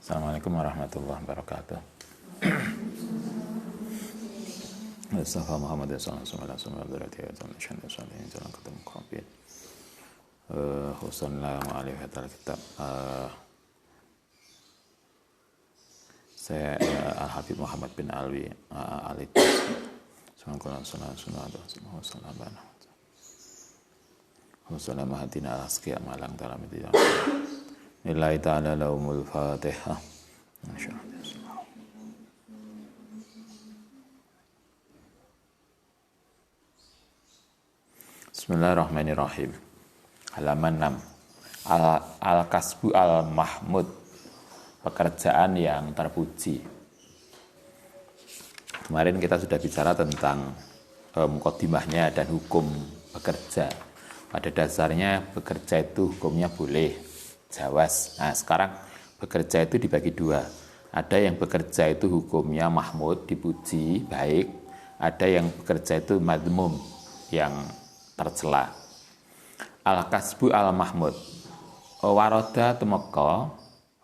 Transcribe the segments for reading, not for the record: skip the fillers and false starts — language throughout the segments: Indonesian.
Assalamualaikum warahmatullahi wabarakatuh. Mustafa Muhammad sallallahu alaihi wasallam berarti jalan ketemu kopi. Wassalamu alaihi kitab. Saya Al-Habib Muhammad bin Ali Wassalamu hadina al-asqiya malang dalam itu. Nilai ta'ala laumul fatihah. Bismillahirrahmanirrahim. Halaman 6. Al-kasbu al-mahmud. Pekerjaan yang terpuji. Kemarin kita sudah bicara tentang mukadimahnya dan hukum bekerja. Pada dasarnya bekerja itu hukumnya boleh, jawaz. Nah, sekarang bekerja itu dibagi dua. Ada yang bekerja itu hukumnya mahmud, dipuji, baik. Ada yang bekerja itu madmum, yang tercela. Al-kasbu al-mahmud. Waroda temeka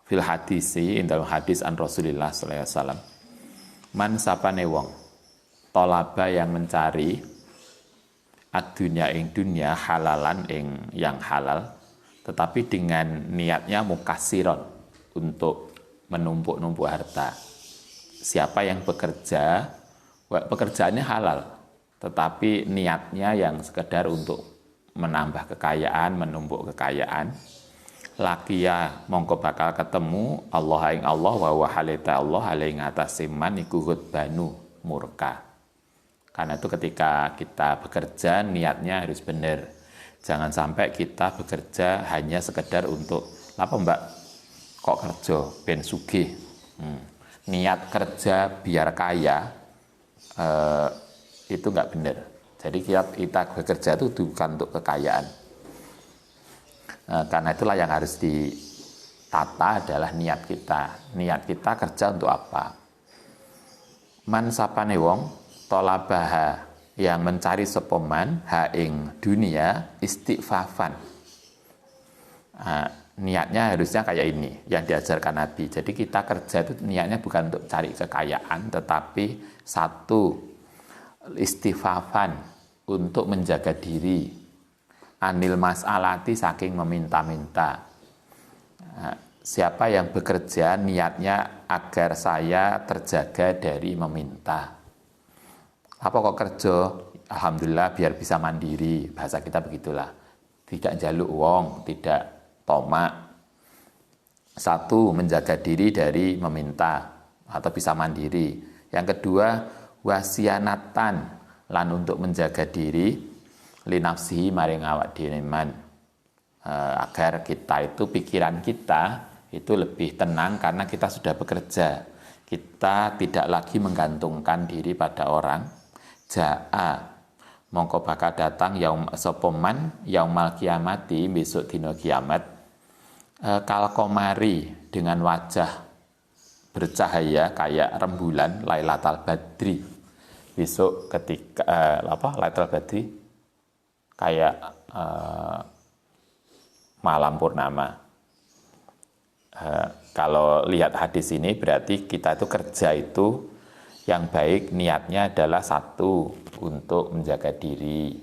fil hadisi, dalam hadis an Rasulillah sallallahu alaihi wasallam. Man sapane wong tolaba yang mencari ad-dunya ing dunya halalan ing yang halal, tetapi dengan niatnya mukasiron, untuk menumpuk-numpuk harta. Siapa yang bekerja, pekerjaannya halal, tetapi niatnya yang sekedar untuk menambah kekayaan, menumpuk kekayaan, lakiya mongko bakal ketemu Allah ing Allah wa wa halita Allah hale ngatasi man iku banu murka. Karena itu ketika kita bekerja niatnya harus benar. Jangan sampai kita bekerja hanya sekedar untuk apa mbak kok kerja ben sugih. Niat kerja biar kaya itu enggak benar. Jadi kita bekerja itu bukan untuk kekayaan. Karena itulah yang harus ditata adalah niat kita. Niat kita kerja untuk apa? Man sapane wong tolabaha, yang mencari sepoman ha ing dunia istighfafan. Niatnya harusnya kayak ini yang diajarkan Nabi. Jadi kita kerja itu niatnya bukan untuk cari kekayaan, tetapi satu, istighfafan, untuk menjaga diri, anil mas'alati, saking meminta-minta. Siapa yang bekerja niatnya agar saya terjaga dari meminta. Apa kok kerja? Alhamdulillah biar bisa mandiri. Bahasa kita begitulah. Tidak jaluk wong, tidak tomak. Satu, menjaga diri dari meminta atau bisa mandiri. Yang kedua, wasianatan, lan untuk menjaga diri linafsihi maring awak dhewe man, agar kita itu pikiran kita itu lebih tenang karena kita sudah bekerja. Kita tidak lagi menggantungkan diri pada orang. Jaa mongko bakal datang yaum sopoman yaumal kiamati, besok dino kiamat, kal komari, dengan wajah bercahaya kayak rembulan Lailatul Badri. Besok ketika Lailatul Badri kayak malam purnama. Kalau lihat hadis ini berarti kita itu kerja itu yang baik niatnya adalah satu, untuk menjaga diri.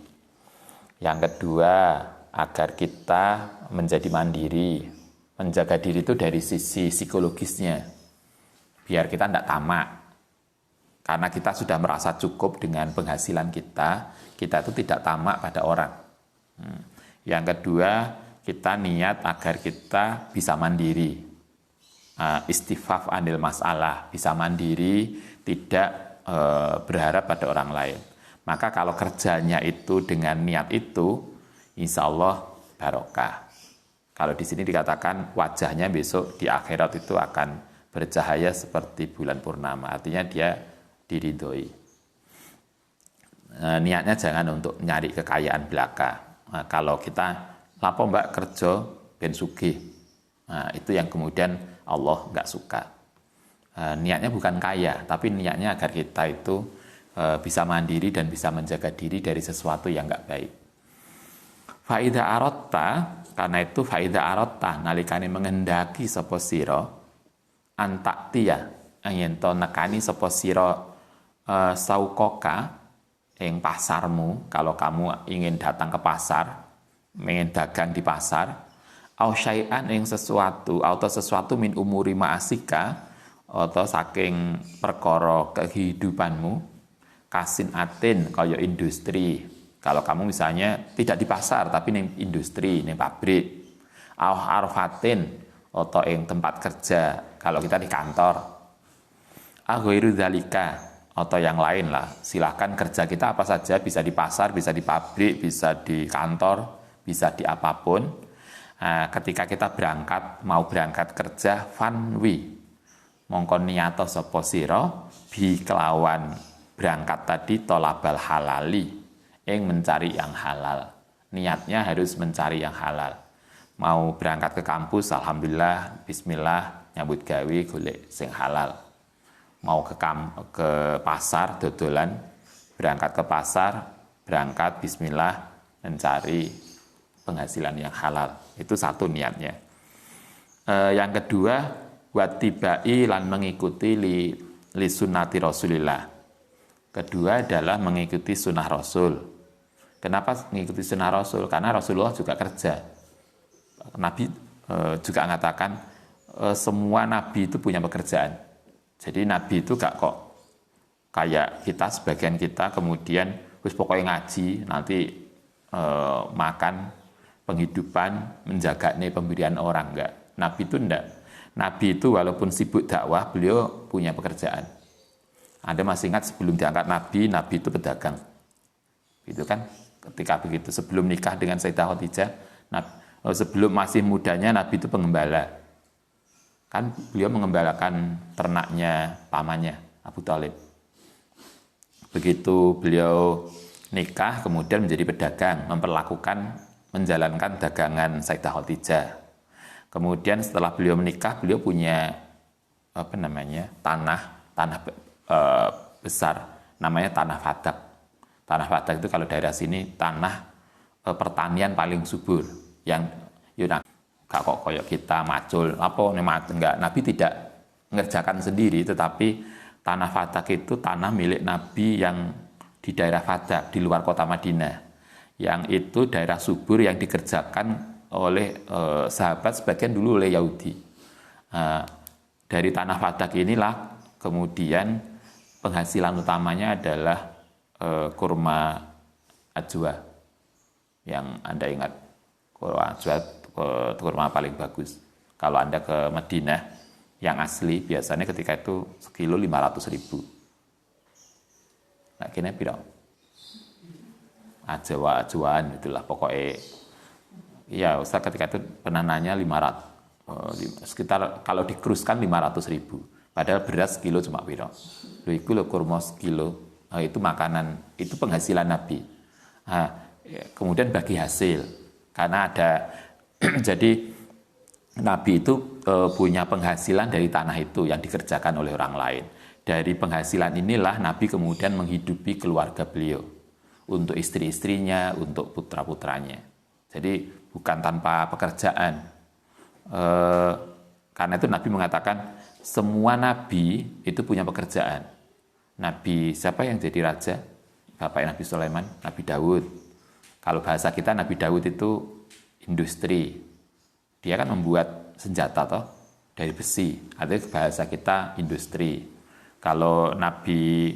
Yang kedua, agar kita menjadi mandiri. Menjaga diri itu dari sisi psikologisnya. Biar kita tidak tamak. Karena kita sudah merasa cukup dengan penghasilan kita itu tidak tamak pada orang. Yang kedua, kita niat agar kita bisa mandiri. Istifaf anil masalah, bisa mandiri, tidak berharap pada orang lain. Maka kalau kerjanya itu dengan niat itu, insya Allah barokah. Kalau di sini dikatakan wajahnya besok di akhirat itu akan bercahaya seperti bulan purnama. Artinya dia diridhoi. Niatnya jangan untuk nyari kekayaan belaka. Kalau kita lapo mbak kerja ben sugih, itu yang kemudian Allah nggak suka. Niatnya bukan kaya, tapi niatnya agar kita itu bisa mandiri dan bisa menjaga diri dari sesuatu yang nggak baik. Faida arotta, karena itu faida arotta nalikane mengendaki sapa sira antaktia yen to nekani sapa sira saukoka ing pasarmu. Kalau kamu ingin datang ke pasar, ingin dagang di pasar, au syai'an ing sesuatu atau sesuatu min umuri ma'asika atau saking perkara kehidupanmu, kasin atin kaya industri. Kalau kamu misalnya tidak di pasar tapi ning industri, ning pabrik, au arfatin atau ing tempat kerja, kalau kita di kantor, aghairu dzalika atau yang lain lah. Silahkan kerja kita apa saja, bisa di pasar, bisa di pabrik, bisa di kantor, bisa di apapun. Nah, ketika kita berangkat, mau berangkat kerja, fanwi mongko niyato sapa sira bi kelawan berangkat tadi tolabal halali, ing mencari yang halal. Niatnya harus mencari yang halal. Mau berangkat ke kampus, alhamdulillah, bismillah, nyambut gawe golek sing halal. Mau ke pasar dodolan, berangkat ke pasar, berangkat bismillah, mencari penghasilan yang halal. Itu satu niatnya. Yang kedua, wattibai lan mengikuti li sunnati Rasulillah. Kedua adalah mengikuti sunnah Rasul. Kenapa mengikuti sunnah Rasul? Karena Rasulullah juga kerja. Nabi juga mengatakan semua nabi itu punya pekerjaan. Jadi nabi itu gak kok kayak kita, sebagian kita kemudian wis pokoknya ngaji, nanti makan, penghidupan, menjaga pemberian orang. Enggak. Nabi itu enggak. Nabi itu walaupun sibuk dakwah, beliau punya pekerjaan. Anda masih ingat sebelum diangkat Nabi, Nabi itu pedagang. Itu kan ketika begitu, sebelum nikah dengan Sayyidah Khadijah, sebelum masih mudanya Nabi itu pengembala. Kan beliau mengembalakan ternaknya pamannya, Abu Thalib. Begitu beliau nikah, kemudian menjadi pedagang, menjalankan dagangan Sayyidah Khadijah. Kemudian setelah beliau menikah, beliau punya tanah besar, namanya tanah Fadak. Tanah Fadak itu kalau daerah sini tanah pertanian paling subur. Yang gak kok koyok kita macul enggak. Nabi tidak mengerjakan sendiri, tetapi tanah Fadak itu tanah milik Nabi yang di daerah Fadak di luar kota Madinah. Yang itu daerah subur yang dikerjakan oleh sahabat, sebagian dulu oleh Yahudi. Dari tanah Fadak inilah kemudian penghasilan utamanya adalah kurma ajwa. Yang Anda ingat, kurma ajwa kurma paling bagus. Kalau Anda ke Madinah yang asli, biasanya ketika itu sekilo 500.000. Nah, kini piro? Ajwa-ajwaan itulah pokoknya. Ya, Ustaz ketika itu pernah nanya 500, sekitar kalau dikruskan 500.000. Padahal beras kilo cuma piro. Itu kurma sekilo, itu makanan, itu penghasilan Nabi. Kemudian bagi hasil, karena ada jadi Nabi itu punya penghasilan dari tanah itu yang dikerjakan oleh orang lain. Dari penghasilan inilah Nabi kemudian menghidupi keluarga beliau, untuk istri-istrinya, untuk putra-putranya. Jadi bukan tanpa pekerjaan. Karena itu Nabi mengatakan semua Nabi itu punya pekerjaan. Nabi siapa yang jadi raja? Bapak Nabi Sulaiman, Nabi Daud. Kalau bahasa kita Nabi Daud itu industri. Dia kan membuat senjata toh dari besi. Artinya bahasa kita industri. Kalau Nabi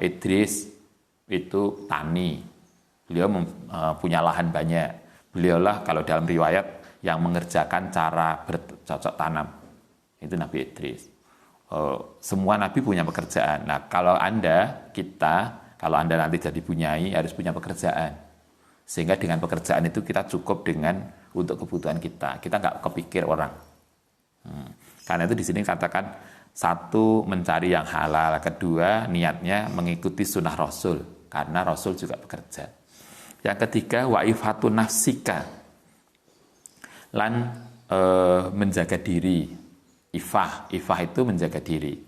Idris itu tani. Beliau punya lahan banyak. Beliaulah kalau dalam riwayat yang mengerjakan cara bercocok tanam. Itu Nabi Idris. Semua Nabi punya pekerjaan. Nah, kalau kalau Anda nanti jadi bunyai, harus punya pekerjaan. Sehingga dengan pekerjaan itu kita cukup untuk kebutuhan kita. Kita nggak kepikir orang. Karena itu di sini katakan, satu, mencari yang halal. Kedua, niatnya mengikuti sunnah Rasul. Karena Rasul juga bekerja. Yang ketiga, waifatun nafsika, lan menjaga diri. Ifah itu menjaga diri.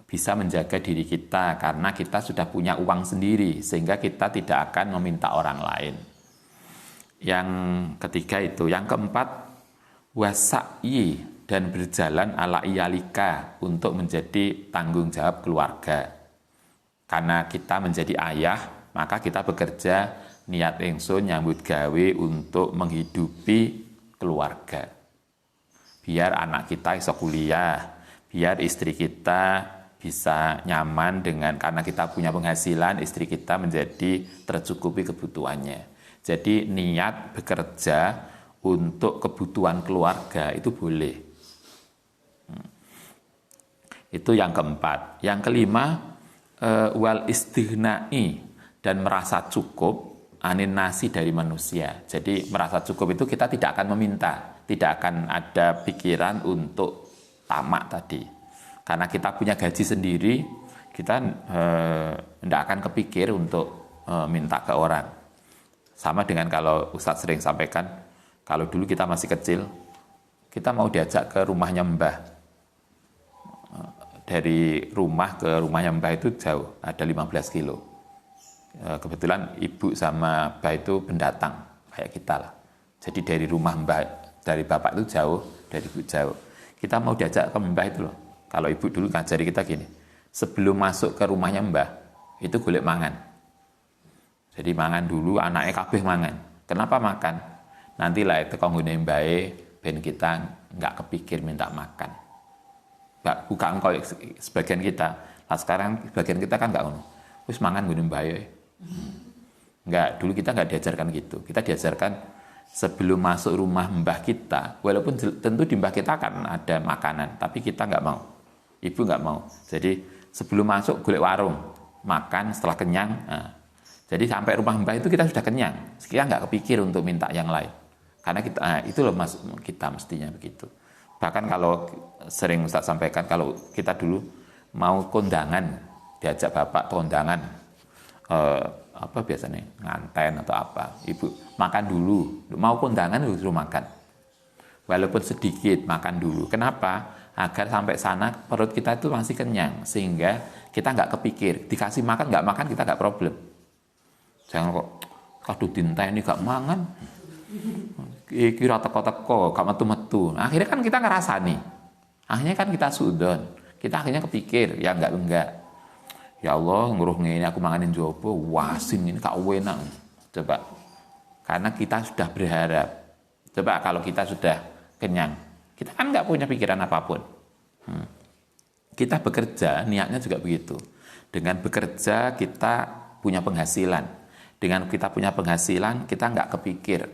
Bisa menjaga diri kita karena kita sudah punya uang sendiri, sehingga kita tidak akan meminta orang lain. Yang ketiga itu. Yang keempat, wasai dan berjalan ala iyalika untuk menjadi tanggung jawab keluarga. Karena kita menjadi ayah, maka kita bekerja niat ingsun nyambut gawe untuk menghidupi keluarga. Biar anak kita iso kuliah, biar istri kita bisa nyaman dengan karena kita punya penghasilan, istri kita menjadi tercukupi kebutuhannya. Jadi niat bekerja untuk kebutuhan keluarga itu boleh. Itu yang keempat. Yang kelima, wal istighnai, dan merasa cukup anin nasi dari manusia. Jadi merasa cukup itu kita tidak akan meminta, tidak akan ada pikiran untuk tamak tadi. Karena kita punya gaji sendiri, kita tidak akan kepikir untuk minta ke orang. Sama dengan kalau Ustadz sering sampaikan, kalau dulu kita masih kecil, kita mau diajak ke rumahnya Mbah. Dari rumah ke rumahnya Mbah itu jauh, ada 15 kilo. Kebetulan ibu sama Mbah itu pendatang, kayak kita lah. Jadi dari rumah Mbah, dari bapak itu jauh, dari ibu jauh. Kita mau diajak ke Mbah itu loh. Kalau ibu dulu ngajari kita gini, sebelum masuk ke rumahnya Mbah, itu golek mangan. Jadi mangan dulu, anaknya kabeh mangan. Kenapa makan? Nanti lah itu konggone mbae, ben kita nggak kepikir minta makan. Bukan kau sebagian kita. Nah sekarang sebagian kita kan nggak ngono. Wis mangan gone mbae. Enggak, dulu kita nggak diajarkan gitu. Kita diajarkan sebelum masuk rumah mbah kita, walaupun tentu di mbah kita kan ada makanan, tapi kita nggak mau. Ibu nggak mau. Jadi sebelum masuk golek warung, makan setelah kenyang. Nah, jadi sampai rumah mbah itu kita sudah kenyang. Kita nggak kepikir untuk minta yang lain. Karena kita, itu loh mas, kita mestinya begitu. Bahkan kalau sering Ustaz sampaikan, kalau kita dulu mau kondangan, diajak bapak kondangan, apa biasanya nganten atau apa, ibu makan dulu, mau kondangan dulu makan, walaupun sedikit makan dulu. Kenapa? Agar sampai sana perut kita itu masih kenyang, sehingga kita nggak kepikir dikasih makan nggak makan kita nggak problem. Jangan kok kado dinta ini gak mangan, kira teko-teko gak metu-metu. Nah, akhirnya kan kita ngerasani, akhirnya kan kita sudon, kita akhirnya kepikir ya enggak. Ya Allah, nguruh ngene aku manganin jopo, wasin ini gak enak. Coba. Karena kita sudah berharap. Coba kalau kita sudah kenyang, kita kan nggak punya pikiran apapun. Kita bekerja, niatnya juga begitu. Dengan bekerja kita punya penghasilan. Dengan kita punya penghasilan, kita nggak kepikir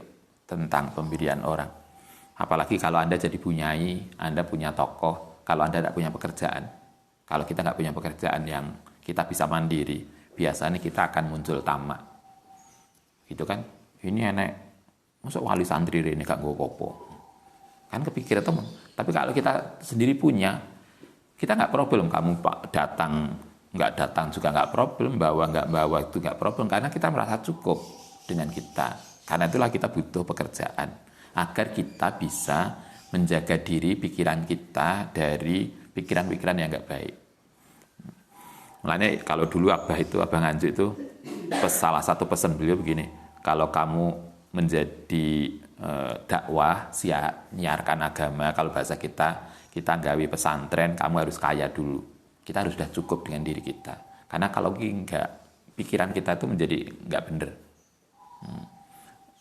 tentang pemberian orang. Apalagi kalau Anda jadi bunyai, Anda punya tokoh, kalau Anda tidak punya pekerjaan. Kalau kita nggak punya pekerjaan yang kita bisa mandiri, biasanya kita akan muncul tamak. Itu kan, ini enek, masuk wali santri ini gak nggo popo. Kan kepikir teman. Tapi kalau kita sendiri punya, kita nggak problem. Kamu Pak datang, nggak datang juga nggak problem, bawa nggak bawa itu nggak problem, karena kita merasa cukup dengan kita. Karena itulah kita butuh pekerjaan, agar kita bisa menjaga diri pikiran kita dari pikiran-pikiran yang nggak baik. Mulanya kalau dulu Abang Anju itu salah satu pesan beliau begini, kalau kamu menjadi dakwah, nyiarkan agama, kalau bahasa kita gawe pesantren, kamu harus kaya dulu. Kita harus sudah cukup dengan diri kita. Karena kalau enggak, pikiran kita itu menjadi enggak benar.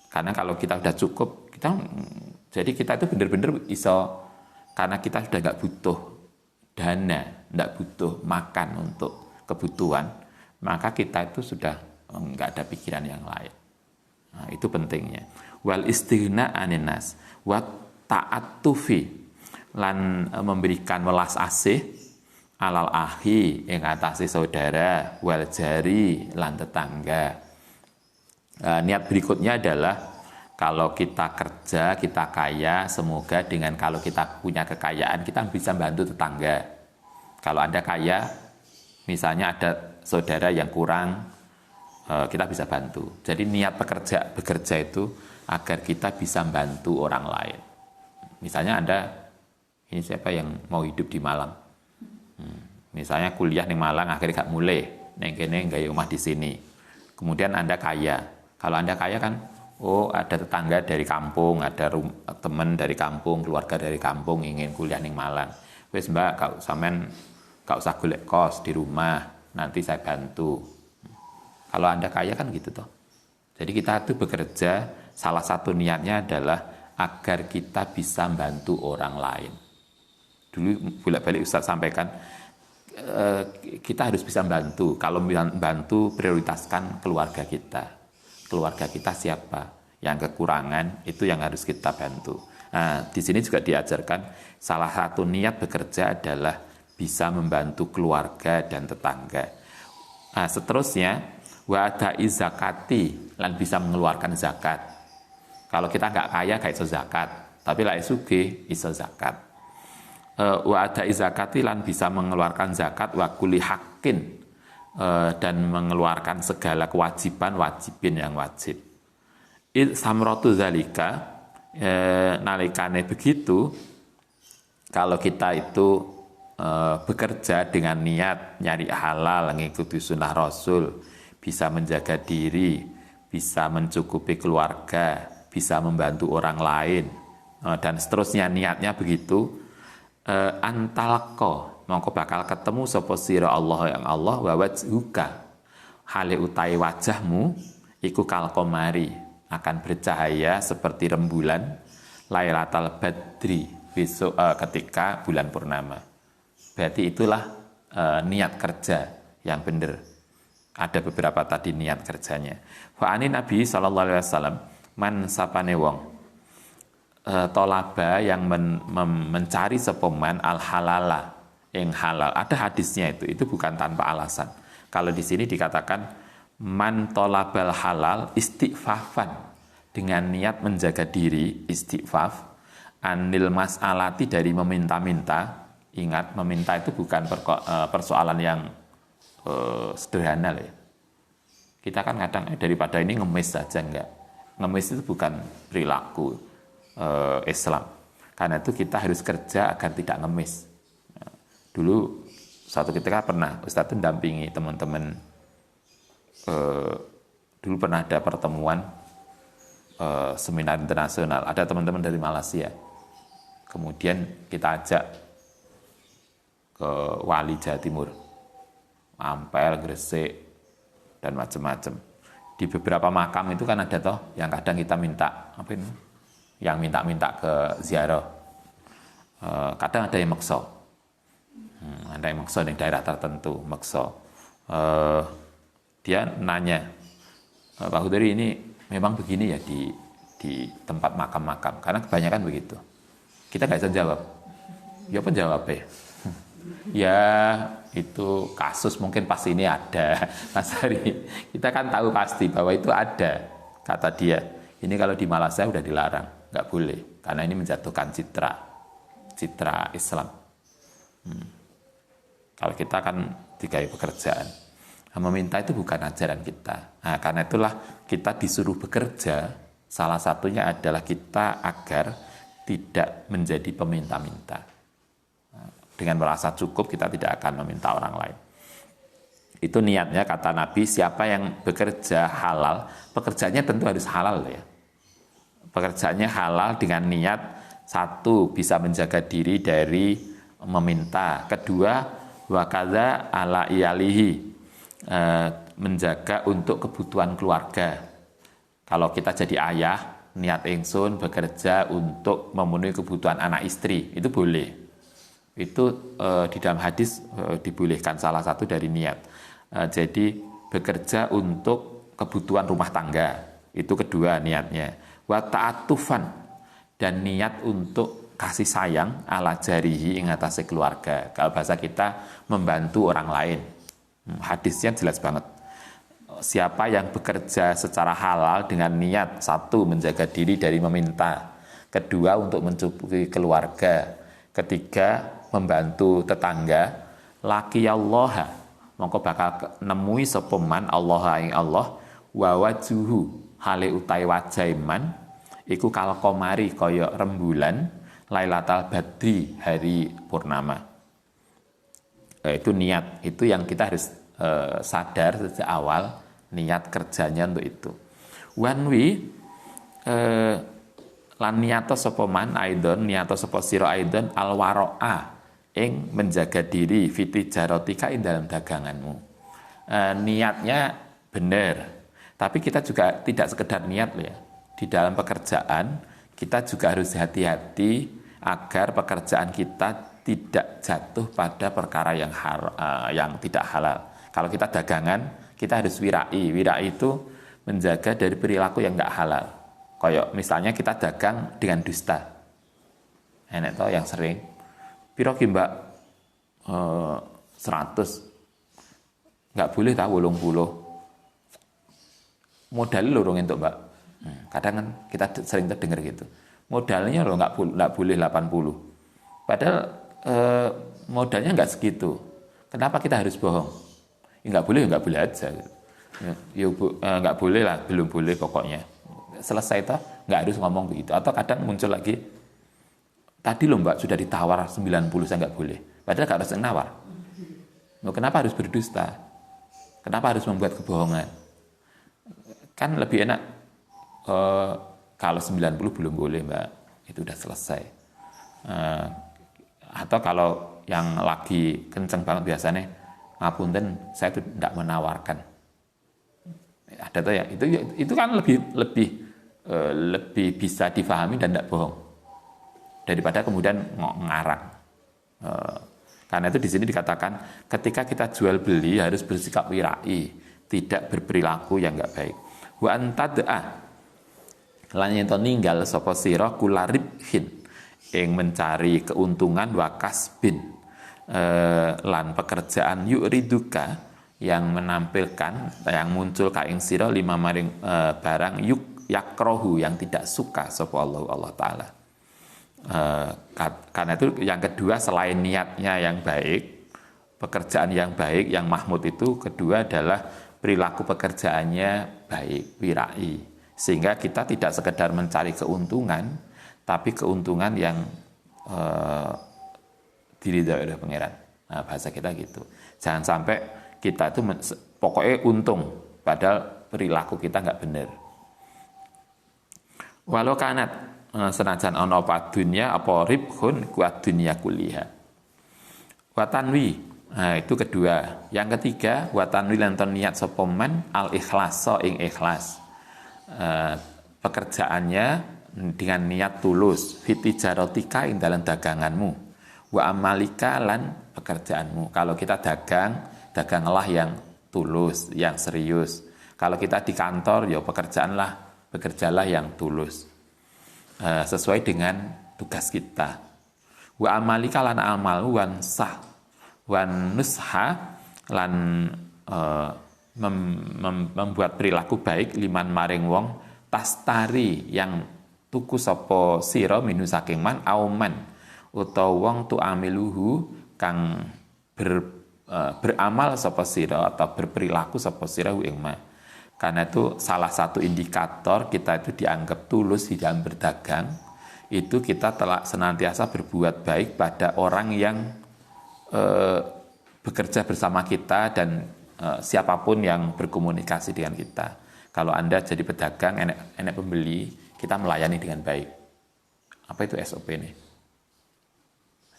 Karena kalau kita sudah cukup, jadi kita itu benar-benar iso, karena kita sudah enggak butuh dana, enggak butuh makan untuk kebutuhan, maka kita itu sudah enggak ada pikiran yang lain. Nah, itu pentingnya. Wal istighna anin nas wa ta'attufi, lan memberikan welas asih alal ahi ing atase saudara, wal jari lan tetangga. Niat berikutnya adalah kalau kita kerja, kita kaya, semoga dengan kalau kita punya kekayaan kita bisa bantu tetangga. Kalau Anda kaya, misalnya ada saudara yang kurang, kita bisa bantu. Jadi niat bekerja itu agar kita bisa bantu orang lain. Misalnya Anda, ini siapa yang mau hidup di Malang? Misalnya kuliah di Malang, akhirnya gak mulai, neng kene gak rumah di sini. Kemudian Anda kaya. Kalau Anda kaya kan, Oh, ada tetangga dari kampung, ada teman dari kampung, keluarga dari kampung ingin kuliah ning Malang. Wes Mbak, gak usah golek kos di rumah, nanti saya bantu. Kalau Anda kaya kan gitu toh. Jadi kita tuh bekerja, salah satu niatnya adalah agar kita bisa bantu orang lain. Dulu bolak-balik Ustaz sampaikan, kita harus bisa bantu. Kalau bantu, prioritaskan keluarga kita. Keluarga kita siapa? Yang kekurangan, itu yang harus kita bantu. Nah, di sini juga diajarkan, salah satu niat bekerja adalah bisa membantu keluarga dan tetangga. Nah, seterusnya, wa adai zakati, lan bisa mengeluarkan zakat. Kalau kita nggak kaya, gak iso zakat. Tapi lah sugih, iso zakat. Wa adai zakati, lan bisa mengeluarkan zakat, wa kuli hakin, dan mengeluarkan segala kewajiban, wajibin yang wajib. Samrotu zalika, nalikane begitu, kalau kita itu bekerja dengan niat nyari halal, mengikuti sunnah Rasul, bisa menjaga diri, bisa mencukupi keluarga, bisa membantu orang lain, dan seterusnya niatnya begitu, antalko, mongko bakal ketemu sapa sira Allah yang Allah wa wajhuka, hale utai wajahmu iku kal qamari, akan bercahaya seperti rembulan lailatal badri, besok ketika bulan purnama. Berarti itulah niat kerja yang benar. Ada beberapa tadi niat kerjanya. Wa ani Nabi sallallahu alaihi wasallam, man sapane wong tolaba yang mencari sepeman al halala, yang halal. Ada hadisnya itu bukan tanpa alasan. Kalau di sini dikatakan man tolabal halal istighfafan, dengan niat menjaga diri, istighfaf, anil mas'alati, dari meminta-minta. Ingat, meminta itu bukan persoalan yang sederhana ya. Kita kan kadang daripada ini ngemis saja, enggak. Ngemis itu bukan perilaku Islam. Karena itu kita harus kerja agar tidak ngemis. Dulu suatu ketika pernah Ustadz itu mendampingi teman-teman, dulu pernah ada pertemuan seminar internasional, ada teman-teman dari Malaysia, kemudian kita ajak ke Wali Jawa Timur, Ampel, Gresik, dan macam-macam. Di beberapa makam itu kan ada toh yang kadang kita minta apa ini, yang minta ke ziarah, kadang ada yang maksa. Ada yang maksa di daerah tertentu, maksa. Dia nanya, Pak Hudari, ini memang begini ya di tempat makam-makam? Karena kebanyakan begitu. Kita nggak bisa jawab. Ya apa jawabnya? Ya itu kasus mungkin pas ini ada, Mas Hari. Kita kan tahu pasti bahwa itu ada, kata dia. Ini kalau di Malaysia udah dilarang, nggak boleh. Karena ini menjatuhkan citra Islam. Kalau kita kan digawe pekerjaan, meminta itu bukan ajaran kita. Nah, karena itulah kita disuruh bekerja. Salah satunya adalah kita agar tidak menjadi peminta-minta. Dengan merasa cukup, kita tidak akan meminta orang lain. Itu niatnya, kata Nabi, siapa yang bekerja halal, pekerjaannya tentu harus halal ya. Pekerjaannya halal dengan niat, satu, bisa menjaga diri dari meminta. Kedua, wakadha ala iyalihi, menjaga untuk kebutuhan keluarga. Kalau kita jadi ayah, niat ingsun bekerja untuk memenuhi kebutuhan anak istri, itu boleh. Itu di dalam hadis dibolehkan, salah satu dari niat. Jadi bekerja untuk kebutuhan rumah tangga, itu kedua niatnya. Wa ta'atufan, dan niat untuk kasih sayang ala jarihi ing atase keluarga. Kalau bahasa kita, membantu orang lain. Hadisnya jelas banget. Siapa yang bekerja secara halal dengan niat, satu, menjaga diri dari meminta, kedua, untuk mencukupi keluarga, ketiga, membantu tetangga, laki Allah, mongko bakal nemui sepeman Allah ing Allah, wa wajuhu, hale utai wajaiman, iku kal qamari, kaya rembulan, Lailatul Badri, hari purnama. Itu niat, itu yang kita harus sadar sejak awal, niat kerjanya untuk itu. Wanwi, lan niyato sapa man aidon niyato sapa sira aidon alwaroa ing menjaga diri fiti jarotika ing dalam daganganmu. Niatnya benar, tapi kita juga tidak sekedar niat ya. Di dalam pekerjaan kita juga harus hati-hati agar pekerjaan kita tidak jatuh pada perkara yang tidak halal. Kalau kita dagangan, kita harus wirai. Wirai itu menjaga dari perilaku yang nggak halal. Kayak misalnya kita dagang dengan dusta. Enak toh yang sering. Piro ki Mbak? 100. Nggak boleh tahu 80. Modalnya lorong untuk Mbak. Kadang kan kita sering terdengar gitu. Modalnya loh nggak boleh 80. Padahal modalnya nggak segitu. Kenapa kita harus bohong? Ya, nggak boleh aja. Ya, nggak boleh lah, belum boleh pokoknya. Selesai toh, nggak harus ngomong begitu. Atau kadang muncul lagi, tadi loh Mbak sudah ditawar 90 saya nggak boleh. Padahal nggak harus nawar. Loh, kenapa harus berdusta? Kenapa harus membuat kebohongan? Kan lebih enak kalau 90 belum boleh Mbak, itu udah selesai. Atau kalau yang lagi kenceng banget biasanya, ngapunten saya itu tidak menawarkan. Ada tuh ya, itu kan lebih bisa difahami dan tidak bohong daripada kemudian ngarang. Karena itu di sini dikatakan ketika kita jual beli harus bersikap wirai, tidak berperilaku yang enggak baik. Wa antad'a lan yen ninggal sapa sira kularibhin ing mencari keuntungan wa kasbin lan pekerjaan yuriduka yang menampilkan yang muncul ka ing sira lima maring barang yakrohu yang tidak suka sapa Allah taala. Karena itu yang kedua selain niatnya yang baik, pekerjaan yang baik yang mahmud itu kedua adalah perilaku pekerjaannya baik, wirai, sehingga kita tidak sekedar mencari keuntungan tapi keuntungan yang diridhoi oleh pangeran. Nah, bahasa kita gitu. Jangan sampai kita itu pokoknya untung padahal perilaku kita nggak benar. Walau kanat senajan ana apa dunya apa ribhun kuat dunya kuliah. Watanwi. Nah, itu kedua. Yang ketiga, watanwi lan niat sapa man al ikhlasa ing ikhlas. Pekerjaannya dengan niat tulus, fitijarotika ing dalam daganganmu. Wa amalika lan pekerjaanmu. Kalau kita daganglah yang tulus, yang serius. Kalau kita di kantor, ya bekerjalah yang tulus. Sesuai dengan tugas kita. Wa amalika lan amal wan nusha lan membuat perilaku baik liman maring wong tastari yang tuku sapa sira minu saking man auman utawa wong tu amiluhu kang beramal sapa sira atau berperilaku sapa sira ing ma. Karena itu salah satu indikator kita itu dianggap tulus di dalam berdagang, itu kita telah senantiasa berbuat baik pada orang yang bekerja bersama kita dan siapapun yang berkomunikasi dengan kita. Kalau Anda jadi pedagang, enak pembeli, kita melayani dengan baik. Apa itu SOP nih?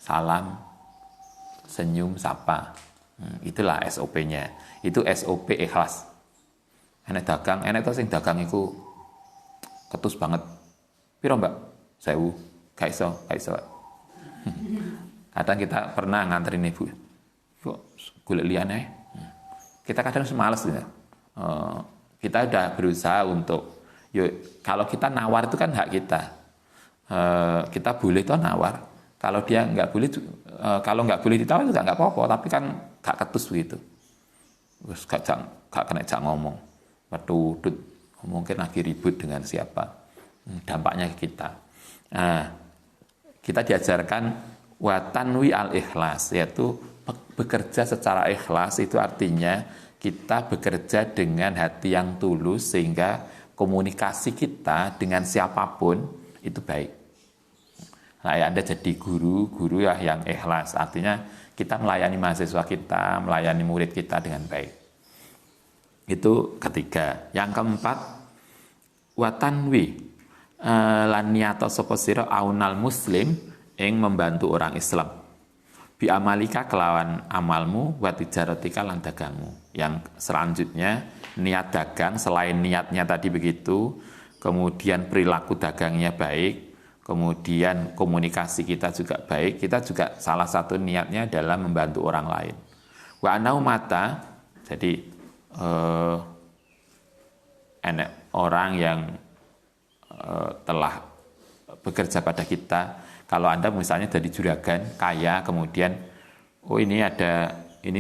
Salam, senyum, sapa. Itulah SOP-nya. Itu SOP ikhlas. Enak dagang, enak tuh sing dagang itu ketus banget. Piro Mbak? 1000. Gak iso. Kadang kita pernah nganterin ibu. Kok golek liyane? Kita kadang males ya. Kita udah berusaha untuk kalau kita nawar itu kan hak kita. Kita boleh tuh nawar. Kalau dia nggak boleh, kalau nggak boleh ditawar juga nggak apa-apa. Tapi kan gak ketus begitu. Terus gak kena ngomong. Berdudut, mungkin lagi ribut dengan siapa. Dampaknya ke kita. Nah, kita diajarkan watanwi al-ikhlas, yaitu bekerja secara ikhlas. Itu artinya kita bekerja dengan hati yang tulus sehingga komunikasi kita dengan siapapun itu baik. Nah, ya Anda jadi guru ya yang ikhlas. Artinya kita melayani mahasiswa kita, melayani murid kita dengan baik. Itu ketiga. Yang keempat, watanwi lan niyato sapa sira aunal muslim ing membantu orang Islam bi amalika kelawan amalmu wa tijaratika lan dagangmu. Yang selanjutnya niat dagang, selain niatnya tadi begitu, kemudian perilaku dagangnya baik, kemudian komunikasi kita juga baik, kita juga salah satu niatnya adalah membantu orang lain. Wa anau mata, jadi enek orang yang telah bekerja pada kita. Kalau Anda misalnya dari juragan, kaya, kemudian ini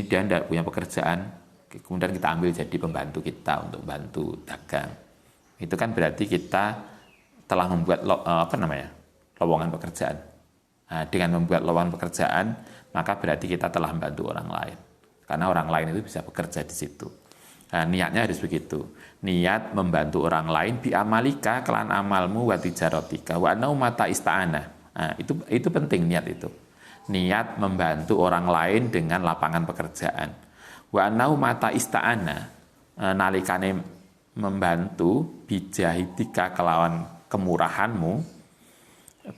dia tidak punya pekerjaan, kemudian kita ambil jadi pembantu kita untuk bantu dagang. Itu kan berarti kita telah membuat lowongan pekerjaan. Nah, dengan membuat lowongan pekerjaan, maka berarti kita telah membantu orang lain. Karena orang lain itu bisa bekerja di situ. Nah, niatnya harus begitu. Niat membantu orang lain bi amalika kelan amalmu wa tijarotika wa anau mata ista'ana. Nah, itu penting niat itu. Niat membantu orang lain dengan lapangan pekerjaan. Wa anau mata ista'ana, nalikane membantu bijahidika kelawan kemurahanmu,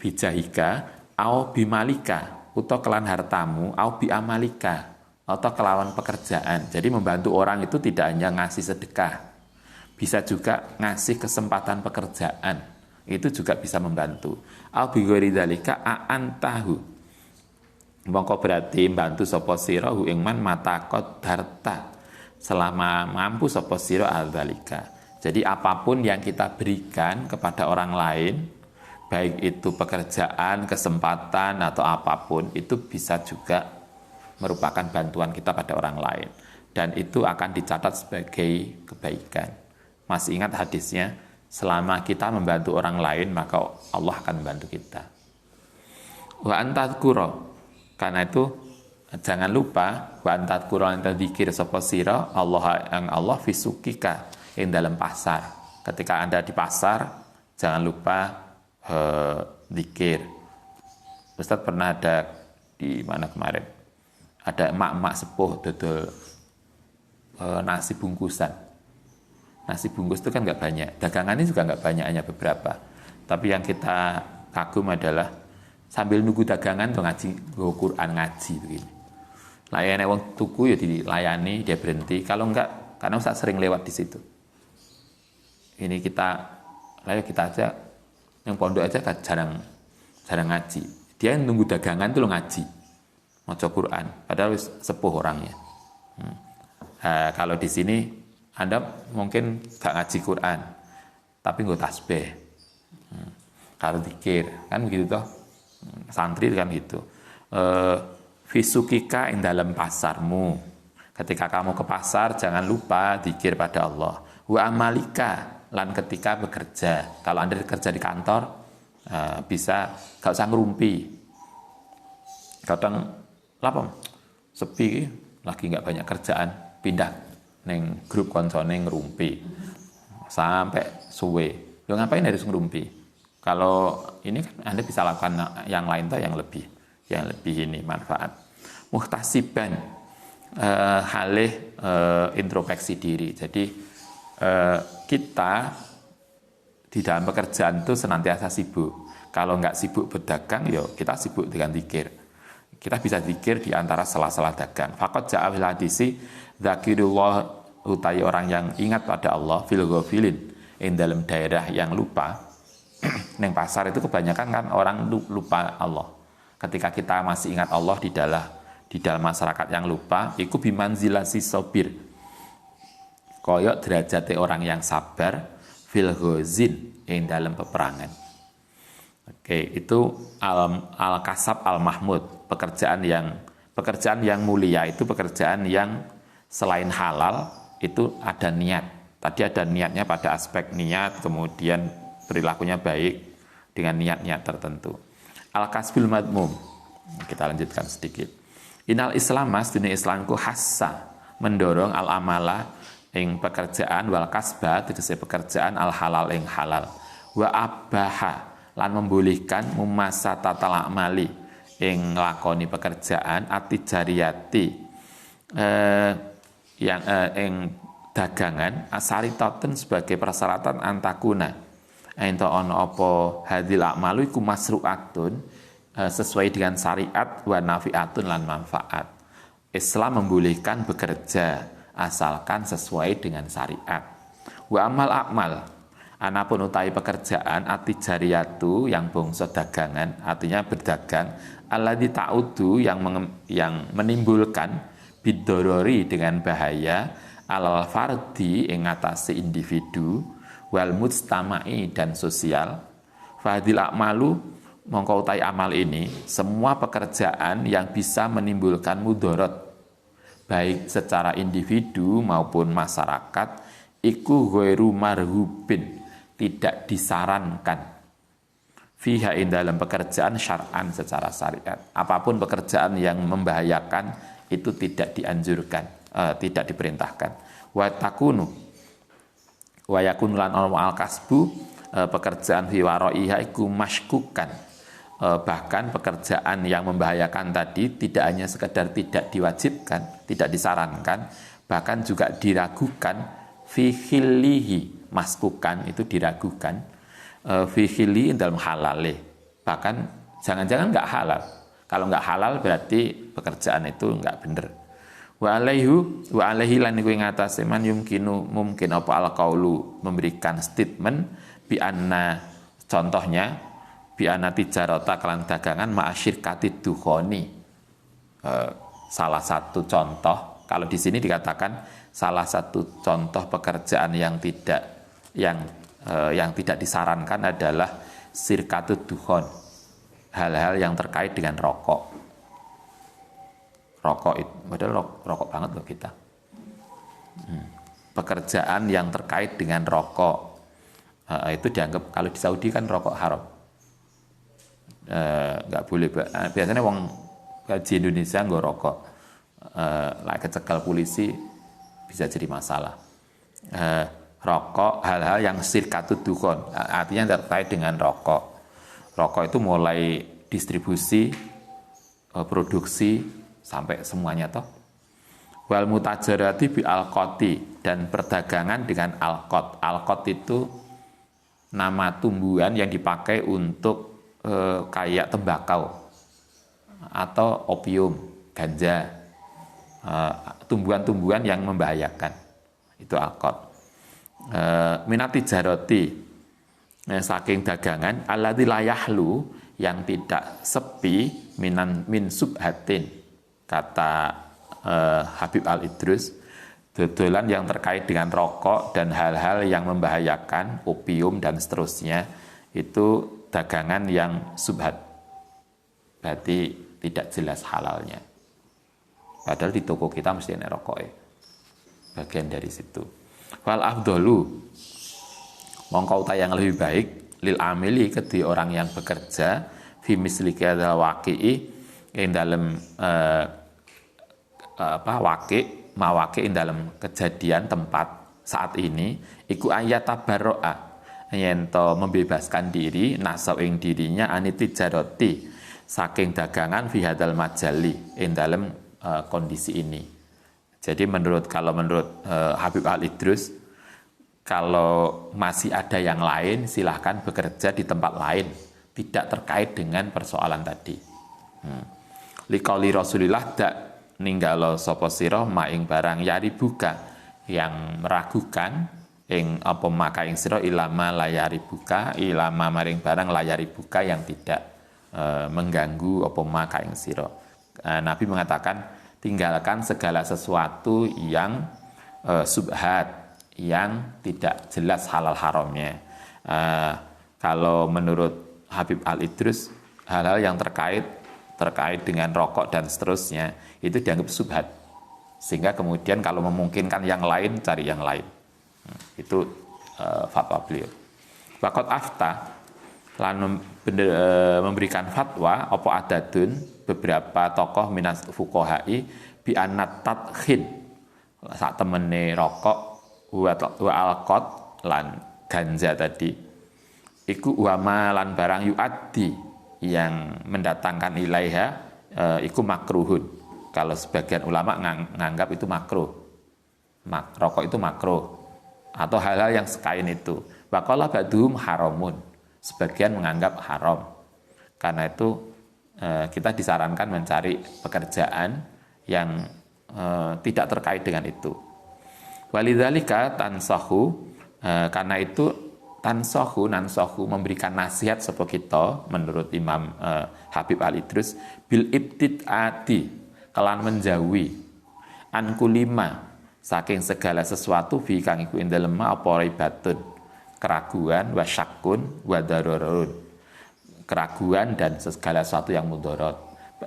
bijahika au bimalika atau kelan hartamu au bi amalika atau kelawan pekerjaan. Jadi membantu orang itu tidak hanya ngasih sedekah, bisa juga ngasih kesempatan pekerjaan. Itu juga bisa membantu. Au bi ghairi dzalika aantahu. Mongko berarti bantu sapa sira hu ing man matakot harta. Selama mampu sapa sira al-dzalika. Jadi apapun yang kita berikan kepada orang lain, baik itu pekerjaan, kesempatan atau apapun, itu bisa juga merupakan bantuan kita pada orang lain, dan itu akan dicatat sebagai kebaikan. Masih ingat hadisnya, selama kita membantu orang lain maka Allah akan membantu kita. Wa antadkura, karena itu jangan lupa wa antadkura anta dzikir sapa sira Allah yang Allah fisukika ing dalam pasar. Ketika Anda di pasar, jangan lupa dzikir. Ustaz pernah ada di mana kemarin, ada emak-emak sepuh dodol nasi bungkusan. Nasi bungkus itu kan nggak banyak, dagangannya juga nggak banyak, hanya beberapa. Tapi yang kita kagum adalah sambil nunggu dagangan tuh ngaji, Quran ngaji begini. Layani wong tuku ya dilayani, dia berhenti. Kalau enggak, karena Ustaz sering lewat di situ. Ini kita aja yang pondok aja jarang ngaji. Dia nunggu dagangan tuh lo ngaji, maca Quran. Padahal sepuh orangnya. Nah, kalau di sini Anda mungkin gak ngaji Quran, tapi nggak tasbih. Kalau zikir kan begitu toh, santri kan gitu. Fisukika ing dalam pasarmu. Ketika kamu ke pasar, jangan lupa zikir pada Allah. Wa amalika, lan ketika bekerja. Kalau Anda bekerja di kantor, bisa gak usah ngerumpi. Kadang lapang, sepi, lagi nggak banyak kerjaan, pindah neng grup koncone ngerumpi sampai suwe. Lo ngapain harus ngerumpi? Kalau ini kan Anda bisa lakukan yang lain tuh yang lebih ini manfaat. Muhtasiban, halih introspeksi diri. Jadi kita di dalam pekerjaan itu senantiasa sibuk. Kalau nggak sibuk berdagang, yo kita sibuk dengan zikir. Kita bisa zikir di antara sela-sela dagang. Faqad ja'a fil hadisi dzakirullah, utai orang yang ingat pada Allah fil ghafilin, ing dalam daerah yang lupa. Neng pasar itu kebanyakan kan orang lupa Allah. Ketika kita masih ingat Allah di dalam masyarakat yang lupa, iku bimanzilasi sobir. Koyok derajate orang yang sabar fil ghazin, ing dalam peperangan. Oke, itu al-kasab al-mahmud, pekerjaan yang mulia, itu pekerjaan yang selain halal itu ada niat. Tadi ada niatnya pada aspek niat, kemudian perilakunya baik dengan niat-niat tertentu. Al-kasbil madmum. Kita lanjutkan sedikit. Inal islamas, dunia Islamku hassa, mendorong al-amala ing pekerjaan, wal kasba tegese pekerjaan, al halal ing halal, wa abaha lan membolehkan mumasa tatal amali ing lakoni pekerjaan atijariyati yang dagangan asaritaten sebagai persyaratan antakuna ento ana apa hadil a'malu iku masru'atun sesuai dengan syariat wa nafi'atun lan manfaat. Islam membolehkan bekerja asalkan sesuai dengan syariat. Wa amal akmal, anapun utai pekerjaan atijariyatu yang bangsa dagangan, artinya berdagang, alladzi ta'udu yang menimbulkan bidorori dengan bahaya alal fardi ing atase individu wal mujtama'i dan sosial. Fadil akmalu mongko utai amal ini semua pekerjaan yang bisa menimbulkan mudarat baik secara individu maupun masyarakat iku ghairu marhubin tidak disarankan fiha in dalam pekerjaan syar'an secara syariat. Apapun pekerjaan yang membahayakan itu tidak dianjurkan, tidak diperintahkan. Wa takunu wa yakunu lan al kasbu pekerjaan fi waraiha iku masykukan. Bahkan pekerjaan yang membahayakan tadi tidak hanya sekedar tidak diwajibkan, tidak disarankan, bahkan juga diragukan fihilihi, maskukan itu diragukan, fihili dalam halale, bahkan jangan-jangan nggak halal. Kalau nggak halal berarti pekerjaan itu nggak benar. Wa alaihi lan iku ing atase man yumkinu mungkin apa alqaulu memberikan statement bi anna, contohnya bi anna tijarata kelan dagangan ma'asyirkati dukhoni. Salah satu contoh, kalau di sini dikatakan salah satu contoh pekerjaan yang tidak disarankan adalah sirkatut dukhon, hal-hal yang terkait dengan rokok. Rokok itu padahal rokok banget loh kita. Pekerjaan yang terkait dengan rokok itu dianggap, kalau di Saudi kan rokok haram, nggak boleh. Biasanya wong di Indonesia nggak rokok, like kecekel polisi bisa jadi masalah. Rokok, hal-hal yang sirkatut dukhon, artinya terkait dengan rokok. Rokok itu mulai distribusi, produksi, sampai semuanya toh. Wal mutajarati bi alqoti, dan perdagangan dengan alqot. Alqot itu nama tumbuhan yang dipakai untuk kayak tembakau atau opium, ganja, tumbuhan-tumbuhan yang membahayakan, itu alqot. Minati jaroti, saking dagangan alladzi la yahlu, yang tidak sepi min subhatin, kata Habib Al-Idrus, dodolan yang terkait dengan rokok dan hal-hal yang membahayakan, opium dan seterusnya, itu dagangan yang subhat, berarti tidak jelas halalnya. Padahal di toko kita mesti ada rokoknya, bagian dari situ. Wal afdolu, mongkau yang lebih baik, lil amili, kedua orang yang bekerja, fi misliki adalah waqi'i, yang dalam mawaki dalam kejadian tempat saat ini, iku ayat tabarro'a, yento membebaskan diri, nasab ing dirinya aniti jaroti, saking dagangan fi hadal majali, ing dalam kondisi ini. Jadi kalau menurut Habib Al-Idrus, kalau masih ada yang lain, silahkan bekerja di tempat lain, tidak terkait dengan persoalan tadi. Liqauli Rasulillah dak ninggalo sapa sira maing barang yari buka, yang meragukan ing apa maka ing sira ilama layari buka, ilama maring barang layari buka yang tidak mengganggu apa maka ing sira. Nabi mengatakan tinggalkan segala sesuatu yang subhat, yang tidak jelas halal haramnya. Kalau menurut Habib Al-Idrus, hal-hal yang terkait dengan rokok dan seterusnya itu dianggap subhat, sehingga kemudian kalau memungkinkan yang lain, cari yang lain. Itu fatwa beliau. Waqat afta, lan memberikan fatwa apa adadun, beberapa tokoh minas fuqaha'i bi annat tadkhin, sak temene rokok wa alqot lan ganja tadi iku wama lan barang yuaddi, yang mendatangkan ilaiha iku makruhun. Kalau sebagian ulama nganggap itu makruh, rokok itu makruh, atau hal-hal yang sekain itu. Waqala ba'duhum haramun. Sebagian menganggap haram. Karena itu kita disarankan mencari pekerjaan yang tidak terkait dengan itu. Walidzalika tansahu, karena itu nansahu memberikan nasihat sapa kita menurut Imam Habib Al-Idrus bil ibtidati, kelan menjauhi an kulima, saking segala sesuatu fi kang iku ing dalem apa ribatun, keraguan, wasyakun, wadarurun, keraguan dan segala sesuatu yang mudarat.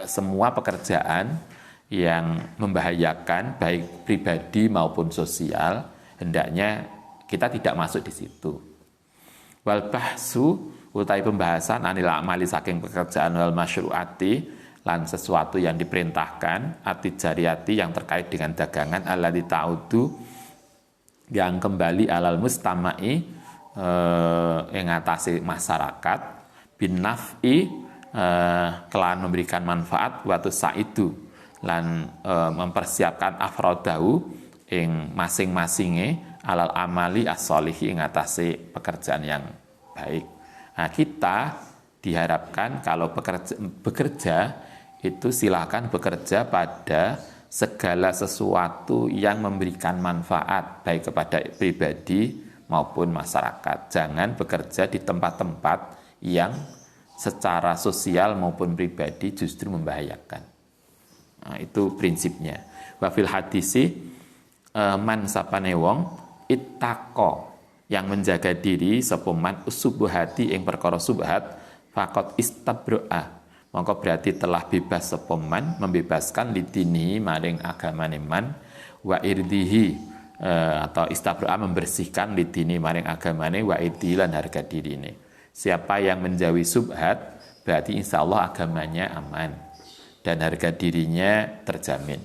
Semua pekerjaan yang membahayakan baik pribadi maupun sosial, hendaknya kita tidak masuk di situ. Wal bahsu utai pembahasan anil amali saking pekerjaan wal masyru'ati lan sesuatu yang diperintahkan atijariati yang terkait dengan dagangan alladzi ta'udu yang kembali alal mustama'i yang atasi masyarakat bin naf'i kelan memberikan manfaat watu saidu lan mempersiapkan afrodahu ing masing-masinge alal amali as-solihi ing atase pekerjaan yang baik. Nah, kita diharapkan kalau bekerja itu silakan bekerja pada segala sesuatu yang memberikan manfaat baik kepada pribadi maupun masyarakat. Jangan bekerja di tempat-tempat yang secara sosial maupun pribadi justru membahayakan. Nah, itu prinsipnya. Wa fil hadisi man sapane wong ittaqo yang menjaga diri sapa man usubuhati ing perkara subhat faqat istabro'a, maka berarti telah bebas sapa man, membebaskan lidini maring agamane man, wa irdihi atau istabro'a membersihkan lidini maring agamane, wa irdihi lan harga dirine. Siapa yang menjauhi subhat berarti insya Allah agamanya aman dan harga dirinya terjamin.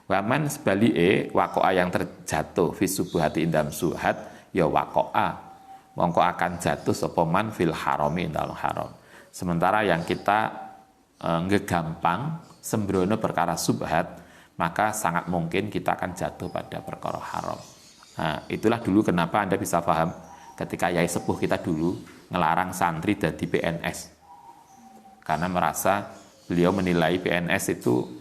Waman sebaliknya wako'a yang terjatuh fi subuhati indam suhat ya wako'a, mongko akan jatuh sopoman fil harami dalam haram. Sementara yang kita ngegampang sembrono perkara subhat, maka sangat mungkin kita akan jatuh pada perkara haram. Nah, itulah dulu kenapa Anda bisa paham ketika Yai Sepuh kita dulu ngelarang santri jadi PNS, karena merasa beliau menilai PNS itu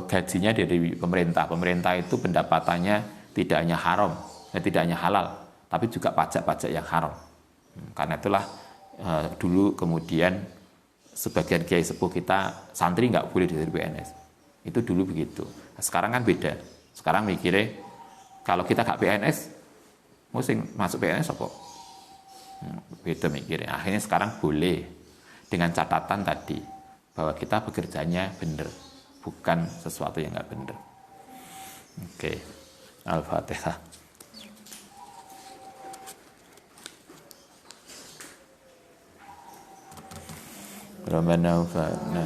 gajinya dari pemerintah itu pendapatannya tidak hanya haram, tidak hanya halal, tapi juga pajak-pajak yang haram. Karena itulah dulu kemudian sebagian kiai sepuh kita santri nggak boleh dari PNS. Itu dulu begitu. Nah, sekarang kan beda. Sekarang mikirnya kalau kita nggak PNS, mesti masuk PNS apa? Beda mikirnya. Akhirnya sekarang boleh dengan catatan tadi bahwa kita bekerjanya benar, bukan sesuatu yang nggak benar. Oke, Al-Fatihah. Rabbana wa'afna.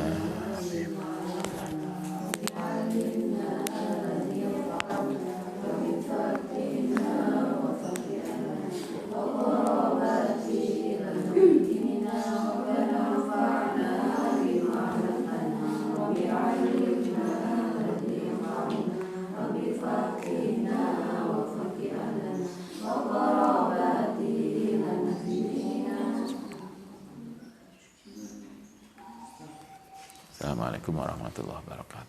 Assalamualaikum warahmatullahi wabarakatuh.